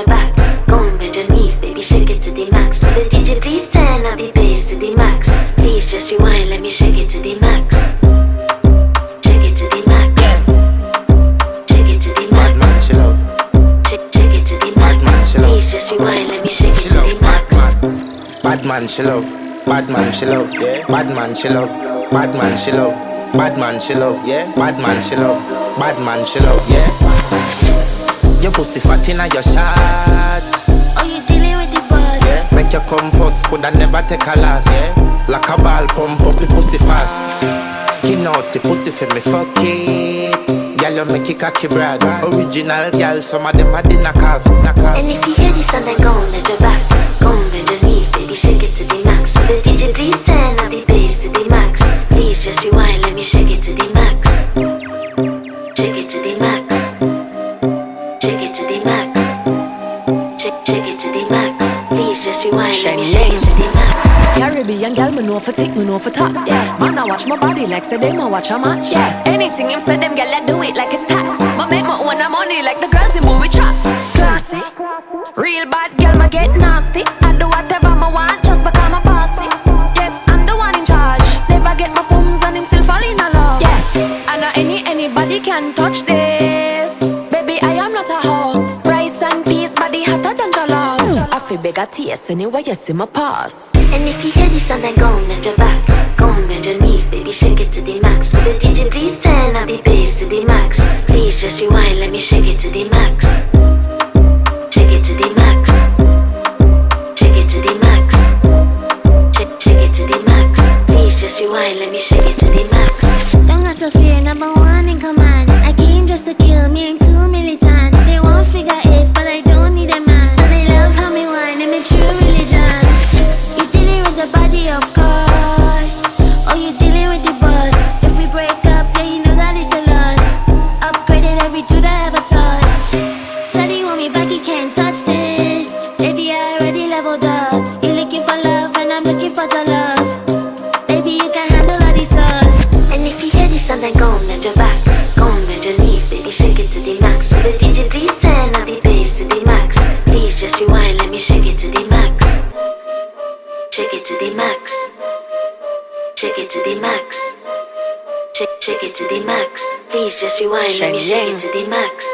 your back. Go on, bend your knees, baby, shake it to the max. Will the DJ please turn up the bass to the max? Please just rewind, let me shake it to the max. Shake it to the max. Shake it to the max. Bad man, she love. Shake it to the max. Bad man, she love. Please just rewind, let me shake it She to love. the max. Bad man, she love. Bad man, she love. Yeah. Bad man, she love. Bad man, she love. Bad man, she love. Yeah. Bad man, she love. Bad man, she love. Yeah. Your pussy fat inna your shot. Oh, you dealing with the boss? Yeah. Make you come first, coulda never take a last. Yeah. Like a ball, pump up the pussy fast. Skin out the pussy for me, fuck it. Girl, you make it cocky brag. Original girl, some of them are the knockoff. And if you hear this song, then go on, bend your back. Go on, bend your knees, baby, shake it to the max. Will the DJ please turn up the bass to the max? Please just rewind, let me shake it to the max. Shake it to the max. Shake it to the max. Shake it to the max. Please just rewind, let me shake it to the max. Caribbean girl, me know for tick, me know for top. Yeah, man, I watch my body like say them I watch a match. Yeah, anything him say them girl, I do it like it's tax. But make my own money like the girls in movie trap. Classy, real bad girl, ma get nasty. I do whatever I want just because I'm a bossy. Yes, I'm the one in charge. Never get my pums and him still fall in love. Yes, and anybody can touch this. Baby, I am not a hoe. Rice and peas, body hotter than jollof. I feel bigger taste anyway, you see my pass. And if you hear this song, then go on, bend your back. Go on, bend your knees, baby, shake it to the max. Will the DJ please turn up the bass to the max? Please just rewind, let me shake it to the max. Shake it to the max. Shake it to the max. Shake it to the max. Please just rewind, let me shake it to the max. Don't got to fear, number one in command. I came just to kill me, ain't too militant. They want figure eights, but I don't need a man. Still they love how me whine, and me true religion. You dealing with the body, of course. Oh, you dealing with the boss. If we break up, yeah, you know that it's a loss. Upgraded every dude I ever tossed. Said he want me back, he can't touch this. Baby, I already leveled up. You looking for love, and I'm looking for your love. Baby, you can handle all the sauce. And if you hear this song, then go on, bend your back. Go on, bend your knees, baby, shake it to the max. Will the DJ please turn up the bass to the max? Please just rewind, let me shake it to the max. Shake it to the max. Shake it to the max. Shake it to the max. Please just rewind, let me shake it to the max.